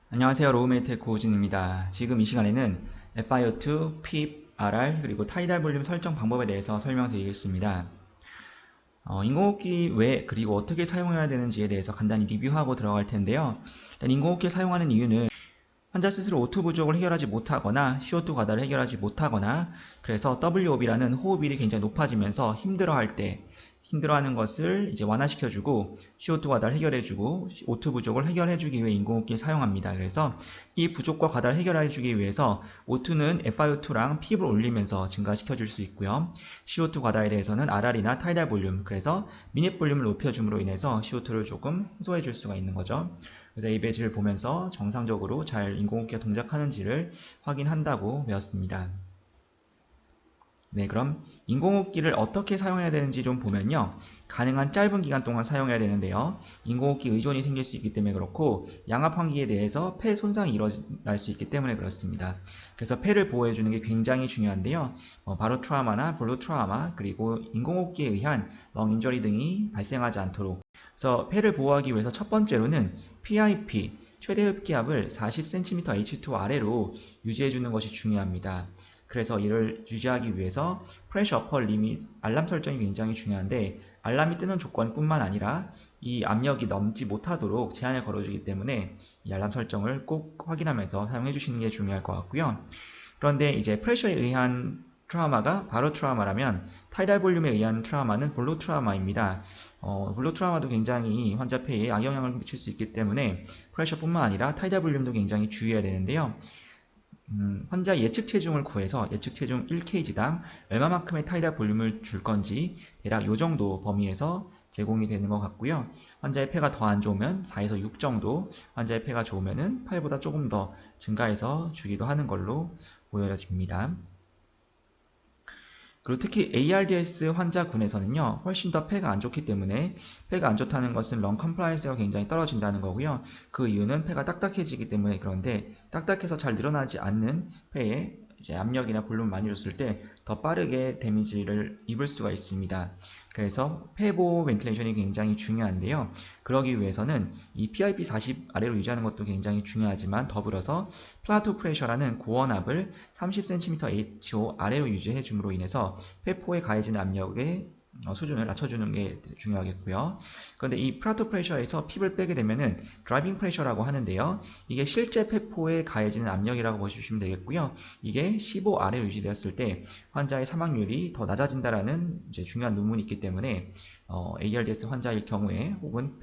안녕하세요. 로우메이트의 고우진입니다. 지금 이 시간에는 FiO2, PEEP, RR, 그리고 타이달 볼륨 설정 방법에 대해서 설명드리겠습니다. 인공호흡기 왜 그리고 어떻게 사용해야 되는지에 대해서 간단히 리뷰하고 들어갈 텐데요. 일단 인공호흡기를 사용하는 이유는 환자 스스로 O2 부족을 해결하지 못하거나 CO2 과다를 해결하지 못하거나 그래서 WOB라는 호흡율이 굉장히 높아지면서 힘들어하는 것을 이제 완화시켜주고 CO2 과다를 해결해주고 O2 부족을 해결해주기 위해 인공호흡기를 사용합니다. 그래서 이 부족과 과다를 해결해주기 위해서 O2는 FiO2랑 PEEP을 올리면서 증가시켜줄 수 있고요. CO2 과다에 대해서는 RR이나 타이달 볼륨, 그래서 미닛 볼륨을 높여줌으로 인해서 CO2를 조금 해소해줄 수가 있는 거죠. 그래서 이 배지를 보면서 정상적으로 잘 인공호흡기가 동작하는지를 확인한다고 배웠습니다. 네, 그럼 인공호흡기를 어떻게 사용해야 되는지 좀 보면요. 가능한 짧은 기간 동안 사용해야 되는데요. 인공호흡기 의존이 생길 수 있기 때문에 그렇고 양압 환기에 대해서 폐 손상이 일어날 수 있기 때문에 그렇습니다. 그래서 폐를 보호해주는 게 굉장히 중요한데요. 바로 트라우마나 블루 트라우마 그리고 인공호흡기에 의한 렁 인저리 등이 발생하지 않도록 그래서 폐를 보호하기 위해서 첫 번째로는 PIP, 최대 흡기압을 40cm H2 아래로 유지해주는 것이 중요합니다. 그래서 이를 유지하기 위해서 프레셔 어퍼 리밋 알람 설정이 굉장히 중요한데 알람이 뜨는 조건뿐만 아니라 이 압력이 넘지 못하도록 제한을 걸어주기 때문에 이 알람 설정을 꼭 확인하면서 사용해 주시는 게 중요할 것 같고요. 그런데 이제 프레셔에 의한 트라우마가 바로 트라우마라면 타이달 볼륨에 의한 트라우마는 볼로 트라우마입니다. 볼로 트라우마도 굉장히 환자 폐에 악영향을 미칠 수 있기 때문에 프레셔뿐만 아니라 타이달 볼륨도 굉장히 주의해야 되는데요. 환자 예측 체중을 구해서 예측 체중 1kg당 얼마만큼의 타이달 볼륨을 줄 건지 대략 요 정도 범위에서 제공이 되는 것 같고요. 환자의 폐가 더 안 좋으면 4에서 6 정도, 환자의 폐가 좋으면 8보다 조금 더 증가해서 주기도 하는 걸로 보여집니다. 그리고 특히 ARDS 환자군에서는요, 훨씬 더 폐가 안 좋기 때문에 폐가 안 좋다는 것은 런 컴플라이언스가 굉장히 떨어진다는 거고요. 그 이유는 폐가 딱딱해지기 때문에 그런데 딱딱해서 잘 늘어나지 않는 폐에 이제 압력이나 볼륨을 많이 줬을 때 더 빠르게 데미지를 입을 수가 있습니다. 그래서 폐보호 벤틸레이션이 굉장히 중요한데요. 그러기 위해서는 이 PIP 40 아래로 유지하는 것도 굉장히 중요하지만 더불어서 플라토 프레셔라는 고원압을 30cm HO 아래로 유지해 줌으로 인해서 폐포에 가해진 압력의 수준을 낮춰주는 게 중요하겠고요. 그런데 이 플라토 프레셔에서 핍을 빼게 되면은 드라이빙 프레셔라고 하는데요. 이게 실제 폐포에 가해지는 압력이라고 보시면 되겠고요. 이게 15 아래로 유지되었을 때 환자의 사망률이 더 낮아진다라는 이제 중요한 논문이 있기 때문에 ARDS 환자일 경우에 혹은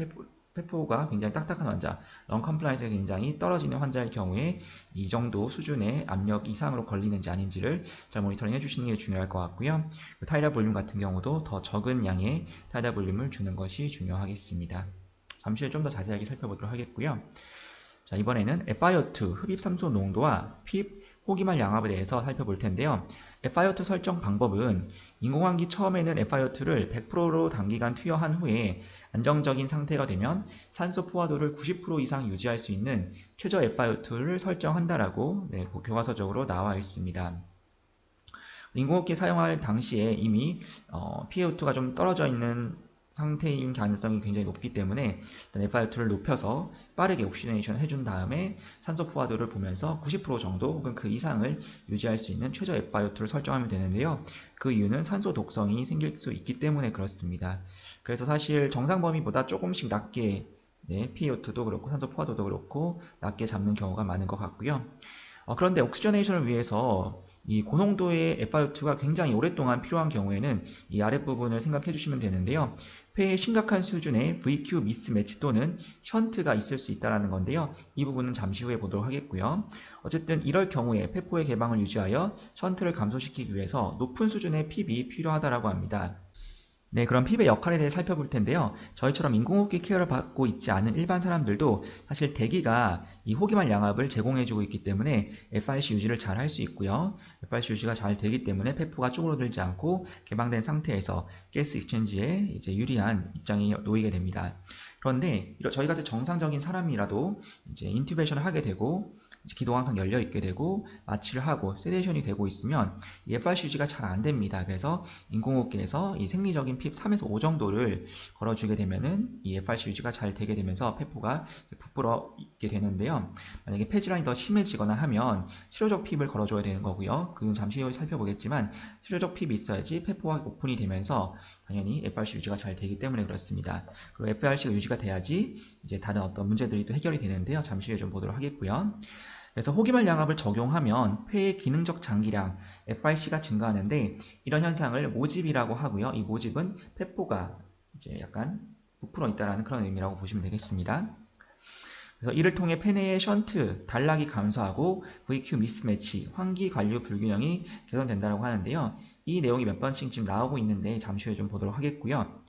폐포가 굉장히 딱딱한 환자, 런 컴플라이언스가 굉장히 떨어지는 환자일 경우에 이 정도 수준의 압력 이상으로 걸리는지 아닌지를 잘 모니터링 해주시는 게 중요할 것 같고요. 타이달 볼륨 같은 경우도 더 적은 양의 타이달 볼륨을 주는 것이 중요하겠습니다. 잠시 후에 좀 더 자세하게 살펴보도록 하겠고요. 자, 이번에는 FiO2 흡입산소 농도와 PEEP 호기말 양압에 대해서 살펴볼 텐데요. FiO2 설정 방법은 인공환기 처음에는 FiO2를 100%로 단기간 투여한 후에 안정적인 상태가 되면 산소 포화도를 90% 이상 유지할 수 있는 최저 FiO2를 설정한다라고 교과서적으로 나와 있습니다. 인공호흡기 사용할 당시에 이미 PaO2가 좀 떨어져 있는 상태인 가능성이 굉장히 높기 때문에 일단 FiO2를 높여서 빠르게 옥시네이션 해준 다음에 산소 포화도를 보면서 90% 정도 혹은 그 이상을 유지할 수 있는 최저 FiO2를 설정하면 되는데요. 그 이유는 산소 독성이 생길 수 있기 때문에 그렇습니다. 그래서 사실 정상 범위보다 조금씩 낮게 PaO2도 그렇고 산소 포화도도 그렇고 낮게 잡는 경우가 많은 것 같고요. 그런데 옥시저네이션을 위해서 이 고농도의 FiO2가 굉장히 오랫동안 필요한 경우에는 이 아랫부분을 생각해 주시면 되는데요. 폐에 심각한 수준의 VQ 미스매치 또는 션트가 있을 수 있다는 건데요. 이 부분은 잠시 후에 보도록 하겠고요. 어쨌든 이럴 경우에 폐포의 개방을 유지하여 션트를 감소시키기 위해서 높은 수준의 핍이 필요하다고 합니다. 네, 그럼 핍의 역할에 대해 살펴볼 텐데요. 저희처럼 인공호흡기 케어를 받고 있지 않은 일반 사람들도 사실 대기가 이 호기말 양압을 제공해주고 있기 때문에 FRC 유지를 잘 할 수 있고요. FRC 유지가 잘 되기 때문에 폐포가 쪼그러들지 않고 개방된 상태에서 가스 익스체인지에 이제 유리한 입장이 놓이게 됩니다. 그런데 저희 같은 정상적인 사람이라도 이제 인튜베이션을 하게 되고 기도가 항상 열려 있게 되고 마취를 하고 세데이션이 되고 있으면 이 FRC 유지가 잘 안 됩니다. 그래서 인공호흡기에서 이 생리적인 핍 3에서 5 정도를 걸어주게 되면은 이 FRC 유지가 잘 되게 되면서 폐포가 부풀어 있게 되는데요. 만약에 폐질환이 더 심해지거나 하면 치료적 핍을 걸어줘야 되는 거고요. 그건 잠시 후에 살펴보겠지만 치료적 핍이 있어야지 폐포가 오픈이 되면서 당연히 FRC 유지가 잘 되기 때문에 그렇습니다. 그리고 FRC가 유지가 돼야지 이제 다른 어떤 문제들이 또 해결이 되는데요. 잠시 후에 좀 보도록 하겠고요. 그래서 호기말 양압을 적용하면 폐의 기능적 장기량 FRC가 증가하는데 이런 현상을 모집이라고 하고요. 이 모집은 폐포가 이제 약간 부풀어 있다라는 그런 의미라고 보시면 되겠습니다. 그래서 이를 통해 폐 내의 션트, 단락이 감소하고 VQ 미스매치, 환기 관류 불균형이 개선된다고 하는데요. 이 내용이 몇 번씩 지금 나오고 있는데 잠시 후에 좀 보도록 하겠고요.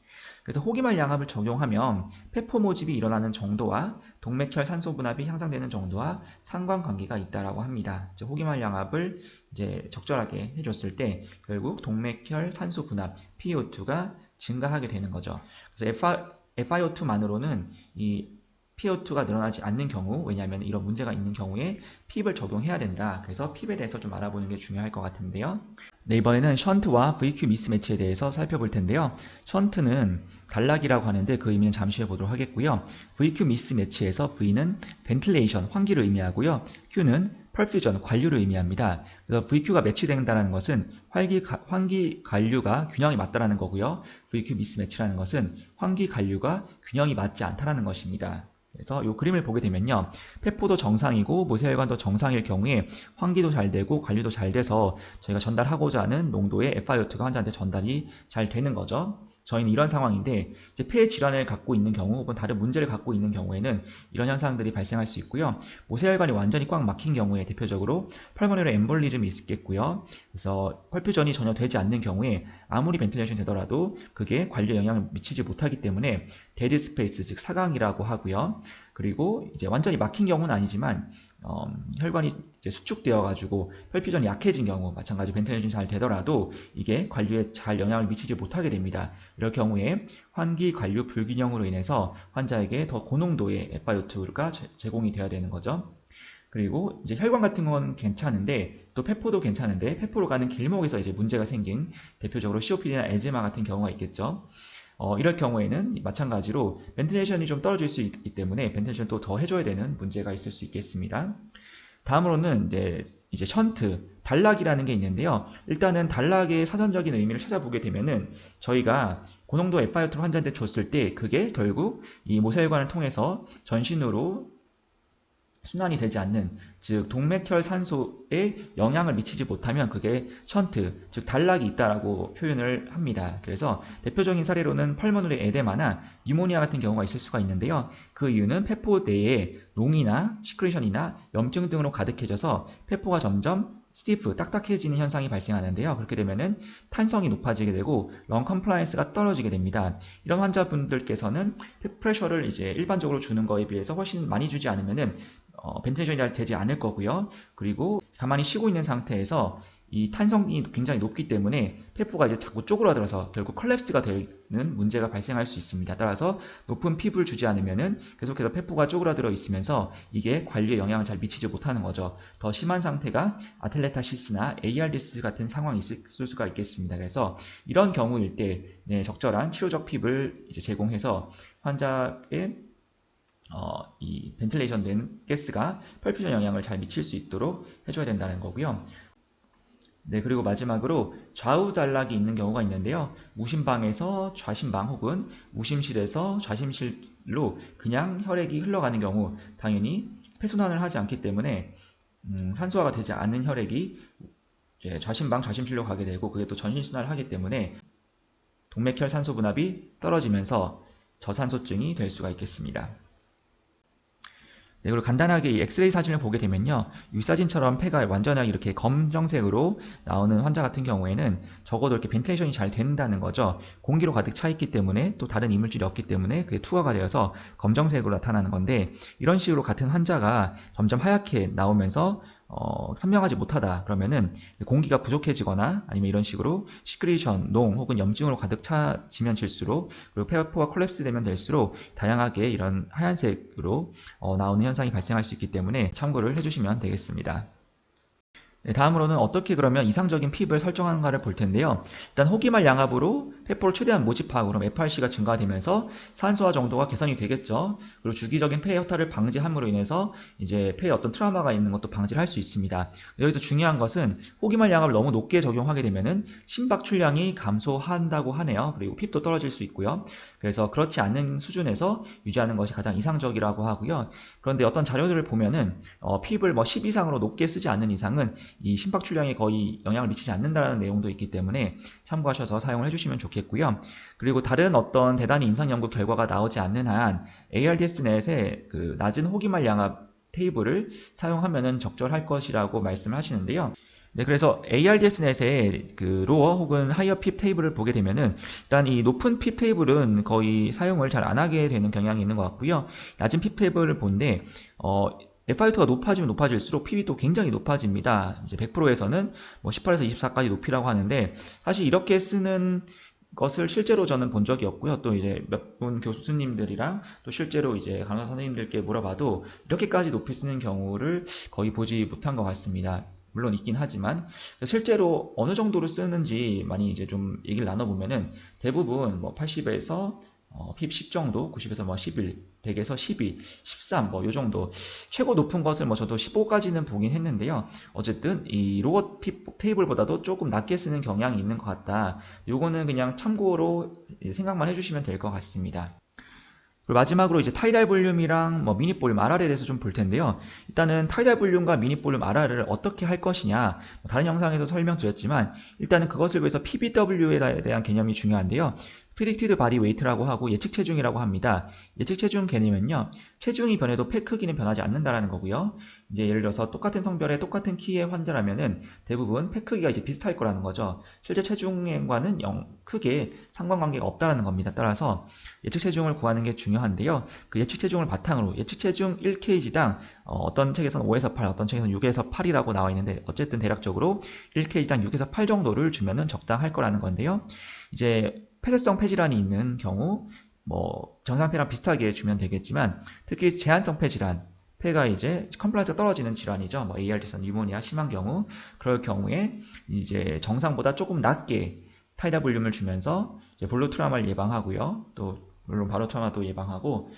그래서 호기말 양압을 적용하면 폐포 모집이 일어나는 정도와 동맥혈 산소 분압이 향상되는 정도와 상관관계가 있다라고 합니다. 호기말 양압을 이제 적절하게 해줬을 때 결국 동맥혈 산소 분압 PaO2가 증가하게 되는 거죠. 그래서 FiO2만으로는 이 PaO2가 늘어나지 않는 경우, 왜냐하면 이런 문제가 있는 경우에 핍을 적용해야 된다. 그래서 핍에 대해서 좀 알아보는 게 중요할 것 같은데요. 네, 이번에는 션트와 VQ 미스매치에 대해서 살펴볼 텐데요. 션트는 단락이라고 하는데 그 의미는 잠시 후에 보도록 하겠고요. VQ 미스매치에서 V는 벤틸레이션, 환기를 의미하고요. Q는 펄퓨전, 관류를 의미합니다. 그래서 VQ가 매치된다는 것은 환기 관류가 균형이 맞다라는 거고요. VQ 미스매치라는 것은 환기 관류가 균형이 맞지 않다라는 것입니다. 그래서 이 그림을 보게 되면요. 폐포도 정상이고 모세혈관도 정상일 경우에 환기도 잘 되고 관리도 잘 돼서 저희가 전달하고자 하는 농도의 FiO2가 환자한테 전달이 잘 되는 거죠. 저희는 이런 상황인데 이제 폐 질환을 갖고 있는 경우 혹은 다른 문제를 갖고 있는 경우에는 이런 현상들이 발생할 수 있고요. 모세혈관이 완전히 꽉 막힌 경우에 대표적으로 펄모너리 엠볼리즘이 있겠고요. 그래서 펄퓨전이 전혀 되지 않는 경우에 아무리 벤틸레이션 되더라도 그게 관리에 영향을 미치지 못하기 때문에 데드 스페이스 즉 사강이라고 하고요. 그리고 이제 완전히 막힌 경우는 아니지만 혈관이 이제 수축되어 가지고 펄퓨전이 약해진 경우 마찬가지로 벤틸레이션이 잘 되더라도 이게 관류에 잘 영향을 미치지 못하게 됩니다. 이럴 경우에 환기 관류 불균형으로 인해서 환자에게 더 고농도의 FiO2가 제공이 되어야 되는 거죠. 그리고 이제 혈관 같은 건 괜찮은데 또 폐포도 괜찮은데 폐포로 가는 길목에서 이제 문제가 생긴 대표적으로 COPD나 에즈마 같은 경우가 있겠죠. 이럴 경우에는 마찬가지로 벤틸레이션이 좀 떨어질 수 있기 때문에 벤틸레이션 또 더 해줘야 되는 문제가 있을 수 있겠습니다. 다음으로는 이제 션트, 단락이라는 게 있는데요. 일단은 단락의 사전적인 의미를 찾아보게 되면은 저희가 고농도 FiO2 환자한테 줬을 때 그게 결국 이 모세혈관을 통해서 전신으로 순환이 되지 않는, 즉 동맥혈 산소에 영향을 미치지 못하면 그게 션트, 즉 단락이 있다라고 표현을 합니다. 그래서 대표적인 사례로는 펄모너리 에데마나 뉴모니아 같은 경우가 있을 수가 있는데요. 그 이유는 폐포 내에 농이나 시크레션이나 염증 등으로 가득해져서 폐포가 점점 스티프, 딱딱해지는 현상이 발생하는데요. 그렇게 되면은 탄성이 높아지게 되고 런 컴플라이언스가 떨어지게 됩니다. 이런 환자분들께서는 프레셔를 이제 일반적으로 주는 거에 비해서 훨씬 많이 주지 않으면은 벤틸레이션이 잘 되지 않을 거고요. 그리고 가만히 쉬고 있는 상태에서 이 탄성이 굉장히 높기 때문에 폐포가 이제 자꾸 쪼그라들어서 결국 컬랩스가 되는 문제가 발생할 수 있습니다. 따라서 높은 핍을 주지 않으면은 계속해서 폐포가 쪼그라들어 있으면서 이게 관리에 영향을 잘 미치지 못하는 거죠. 더 심한 상태가 아텔레타시스나 ARDS 같은 상황이 있을 수가 있겠습니다. 그래서 이런 경우일 때 적절한 치료적 핍을 이제 제공해서 환자의 이 벤틸레이션 된 가스가 펄퓨전 영향을 잘 미칠 수 있도록 해줘야 된다는 거고요. 네, 그리고 마지막으로 좌우 단락이 있는 경우가 있는데요. 무심방에서 좌심방 혹은 무심실에서 좌심실로 그냥 혈액이 흘러가는 경우 당연히 폐순환을 하지 않기 때문에 산소화가 되지 않는 혈액이 좌심방, 좌심실로 가게 되고 그게 또 전신순환을 하기 때문에 동맥혈 산소 분압이 떨어지면서 저산소증이 될 수가 있겠습니다. 네, 그리고 간단하게 이 엑스레이 사진을 보게 되면요. 윗사진처럼 폐가 완전하게 이렇게 검정색으로 나오는 환자 같은 경우에는 적어도 이렇게 벤틸레이션이 잘 된다는 거죠. 공기로 가득 차 있기 때문에 또 다른 이물질이 없기 때문에 그게 투과가 되어서 검정색으로 나타나는 건데 이런 식으로 같은 환자가 점점 하얗게 나오면서 선명하지 못하다 그러면은 공기가 부족해지거나 아니면 이런 식으로 시크리션, 농 혹은 염증으로 가득 차지면 질수록, 그리고 폐포가 콜랩스 되면 될수록 다양하게 이런 하얀색으로 나오는 현상이 발생할 수 있기 때문에 참고를 해주시면 되겠습니다. 네, 다음으로는 어떻게 그러면 이상적인 핍을 설정하는가를 볼 텐데요. 일단 호기말 양압으로 폐포를 최대한 모집하고 그럼 FRC가 증가되면서 산소화 정도가 개선이 되겠죠. 그리고 주기적인 폐 허탈을 방지함으로 인해서 이제 폐에 어떤 트라우마가 있는 것도 방지를 할 수 있습니다. 여기서 중요한 것은 호기말 양압을 너무 높게 적용하게 되면은 심박 출량이 감소한다고 하네요. 그리고 핍도 떨어질 수 있고요. 그래서 그렇지 않은 수준에서 유지하는 것이 가장 이상적이라고 하고요. 그런데 어떤 자료들을 보면은 핍을 뭐 10 이상으로 높게 쓰지 않는 이상은 이 심박 출량에 거의 영향을 미치지 않는다는 내용도 있기 때문에 참고하셔서 사용을 해주시면 좋겠고요. 그리고 다른 어떤 대단히 임상 연구 결과가 나오지 않는 한 ARDS넷의 그 낮은 호기말 양압 테이블을 사용하면 적절할 것이라고 말씀을 하시는데요. 네, 그래서 ARDS넷의 그 로어 혹은 하이어 핍 테이블을 보게 되면은 일단 이 높은 핍 테이블은 거의 사용을 잘 안 하게 되는 경향이 있는 것 같고요. 낮은 핍 테이블을 본데 FR2가 높아지면 높아질수록 핍이 또 굉장히 높아집니다. 이제 100%에서는 뭐 18에서 24까지 높이라고 하는데, 사실 이렇게 쓰는 것을 실제로 저는 본 적이 없고요. 또 이제 몇 분 교수님들이랑 또 실제로 이제 간호사 선생님들께 물어봐도 이렇게까지 높이 쓰는 경우를 거의 보지 못한 것 같습니다. 물론 있긴 하지만 실제로 어느 정도로 쓰는지 많이 이제 좀 얘기를 나눠보면은 대부분 뭐 80에서 핍 10 정도, 90에서 뭐 11, 100에서 12, 13 뭐 요 정도, 최고 높은 것을 뭐 저도 15까지는 보긴 했는데요. 어쨌든 이 로어 핍 테이블보다도 조금 낮게 쓰는 경향이 있는 것 같다. 요거는 그냥 참고로 생각만 해주시면 될 것 같습니다. 그리고 마지막으로 이제 타이달 볼륨이랑 뭐 미니 볼륨 RR에 대해서 좀 볼 텐데요. 일단은 타이달 볼륨과 미니 볼륨 RR을 어떻게 할 것이냐, 다른 영상에서 설명드렸지만 일단은 그것을 위해서 PBW에 대한 개념이 중요한데요. Predicted Body Weight라고 하고 예측 체중이라고 합니다. 예측 체중 개념은요, 체중이 변해도 폐 크기는 변하지 않는다라는 거고요. 이제 예를 들어서 똑같은 성별의 똑같은 키의 환자라면은 대부분 폐 크기가 이제 비슷할 거라는 거죠. 실제 체중과는 크게 상관관계가 없다라는 겁니다. 따라서 예측 체중을 구하는 게 중요한데요. 그 예측 체중을 바탕으로 예측 체중 1kg당 어떤 책에서는 5에서 8, 어떤 책에서는 6에서 8이라고 나와 있는데, 어쨌든 대략적으로 1kg당 6에서 8 정도를 주면은 적당할 거라는 건데요. 이제 폐쇄성 폐질환이 있는 경우 뭐 정상폐랑 비슷하게 주면 되겠지만, 특히 제한성 폐질환, 폐가 이제 컴플라이언스가 떨어지는 질환이죠. 뭐 ARDS, 뉴모니아 심한 경우, 그럴 경우에 이제 정상보다 조금 낮게 타이다 볼륨을 주면서 이제 볼로 트라우마를 예방하고요. 또 물론 바로 트라우마도 예방하고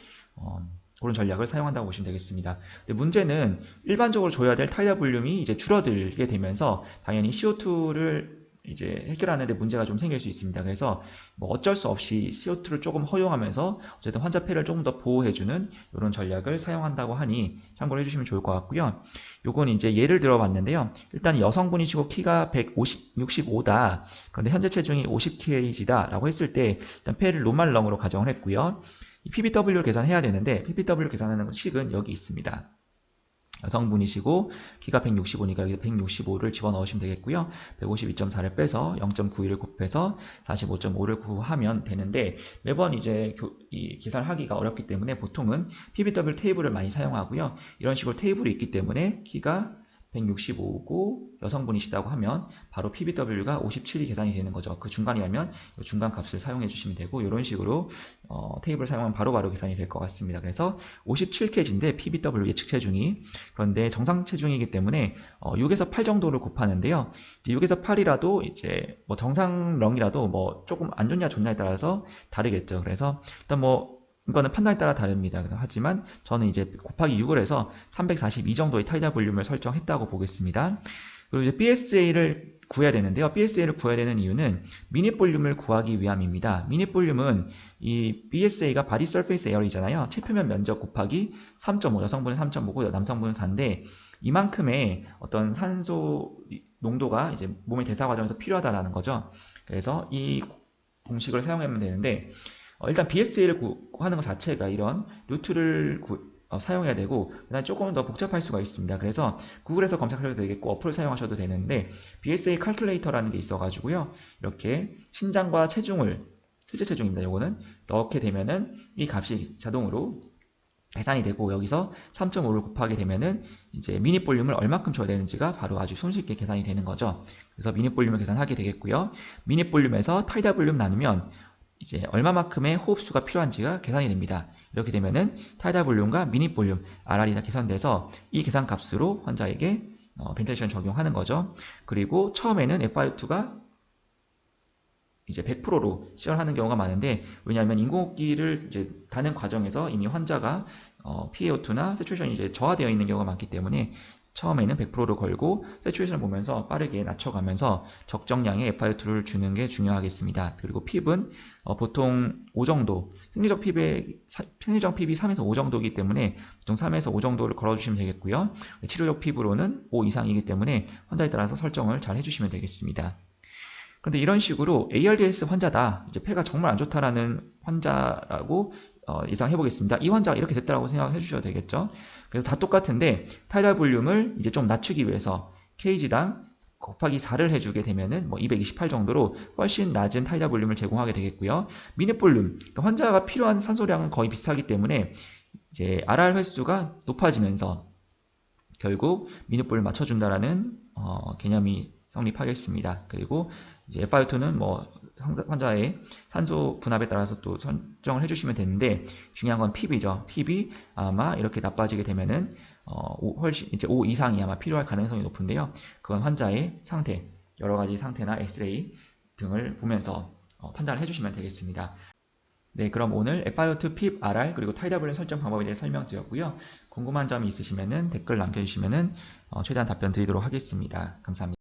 그런 전략을 사용한다고 보시면 되겠습니다. 근데 문제는 일반적으로 줘야 될 타이다 볼륨이 이제 줄어들게 되면서 당연히 CO2를 이제 해결하는데 문제가 좀 생길 수 있습니다. 그래서 뭐 어쩔 수 없이 CO2를 조금 허용하면서 어쨌든 환자 폐를 조금 더 보호해주는 이런 전략을 사용한다고 하니 참고를 해주시면 좋을 것 같고요. 요건 이제 예를 들어 봤는데요. 일단 여성분이시고 키가 165다. 그런데 현재 체중이 50kg다 라고 했을 때 일단 폐를 노멀 럼으로 가정을 했고요. 이 PBW를 계산해야 되는데 PBW를 계산하는 식은 여기 있습니다. 여성분이시고 키가 165니까 여기 165를 집어넣으시면 되겠고요. 152.4를 빼서 0.91을 곱해서 45.5를 구하면 되는데, 매번 이제 이 계산을 하기가 어렵기 때문에 보통은 PBW 테이블을 많이 사용하고요. 이런 식으로 테이블이 있기 때문에 키가 165고 여성분이시다고 하면 바로 PBW가 57이 계산이 되는 거죠. 그 중간이라면 중간 값을 사용해 주시면 되고, 이런 식으로 테이블을 사용하면 바로바로 계산이 될 것 같습니다. 그래서 57kg인데 PBW 예측 체중이, 그런데 정상 체중이기 때문에 6에서 8 정도를 곱하는데요. 6에서 8이라도 이제 뭐 정상령이라도 뭐 조금 안 좋냐 좋냐에 따라서 다르겠죠. 그래서 일단 뭐 이거는 판단에 따라 다릅니다. 하지만 저는 이제 곱하기 6을 해서 342 정도의 타이다 볼륨을 설정했다고 보겠습니다. 그리고 이제 BSA를 구해야 되는데요. BSA를 구해야 되는 이유는 미니 볼륨을 구하기 위함입니다. 미니 볼륨은 이 BSA가 바디 서페이스 에어리잖아요. 체표면 면적 곱하기 3.5, 여성분은 3.5고 남성분은 4인데, 이만큼의 어떤 산소 농도가 이제 몸의 대사 과정에서 필요하다라는 거죠. 그래서 이 공식을 사용하면 되는데, 일단 BSA를 구하는 것 자체가 이런 루트를 사용해야 되고, 그다음에 조금 더 복잡할 수가 있습니다. 그래서 구글에서 검색하셔도 되겠고 어플을 사용하셔도 되는데, BSA 칼큘레이터라는 게 있어가지고요. 이렇게 신장과 체중을, 실제 체중입니다. 요거는 넣게 되면은 이 값이 자동으로 계산이 되고 여기서 3.5를 곱하게 되면은 이제 미니 볼륨을 얼마큼 줘야 되는지가 바로 아주 손쉽게 계산이 되는 거죠. 그래서 미니 볼륨을 계산하게 되겠고요. 미니 볼륨에서 타이다 볼륨 나누면 이제 얼마만큼의 호흡수가 필요한지가 계산이 됩니다. 이렇게 되면은 타이다 볼륨과 미니 볼륨 RR이 다 계산돼서 이 계산값으로 환자에게 벤틸레이션 적용하는 거죠. 그리고 처음에는 FiO2가 이제 100%로 시연하는 경우가 많은데, 왜냐하면 인공호흡기를 이제 다는 과정에서 이미 환자가 PaO2나 세츄레이션이 이제 저하되어 있는 경우가 많기 때문에 처음에는 100%로 걸고 세츄레이션을 보면서 빠르게 낮춰가면서 적정량의 FiO2를 주는 게 중요하겠습니다. 그리고 핍은 보통 5 정도, 생리적 핍이 3에서 5 정도이기 때문에 보통 3에서 5 정도를 걸어주시면 되겠고요. 치료적 핍으로는 5 이상이기 때문에 환자에 따라서 설정을 잘 해주시면 되겠습니다. 그런데 이런 식으로 ARDS 환자다, 이제 폐가 정말 안 좋다라는 환자라고 예상해 보겠습니다. 이 환자가 이렇게 됐다라고 생각해 주셔도 되겠죠. 그래서 다 똑같은데 타이달 볼륨을 이제 좀 낮추기 위해서 kg당 곱하기 4를 해주게 되면은 뭐 228 정도로 훨씬 낮은 타이달 볼륨을 제공하게 되겠고요. 미니 볼륨, 그러니까 환자가 필요한 산소량은 거의 비슷하기 때문에 이제 RR 횟수가 높아지면서 결국 미니 볼륨을 맞춰준다라는 개념이 성립하겠습니다. 그리고 이제 FiO2는 뭐 환자의 산소 분압에 따라서 또 설정을 해주시면 되는데, 중요한 건 핍이죠. 핍이 아마 이렇게 나빠지게 되면은 훨씬 이제 5 이상이 아마 필요할 가능성이 높은데요. 그건 환자의 상태, 여러 가지 상태나 엑스레이 등을 보면서 판단을 해주시면 되겠습니다. 네, 그럼 오늘 FiO2, 핍, RR 그리고 타이다 볼륨 설정 방법에 대해 설명드렸고요. 궁금한 점이 있으시면은 댓글 남겨주시면은 최대한 답변 드리도록 하겠습니다. 감사합니다.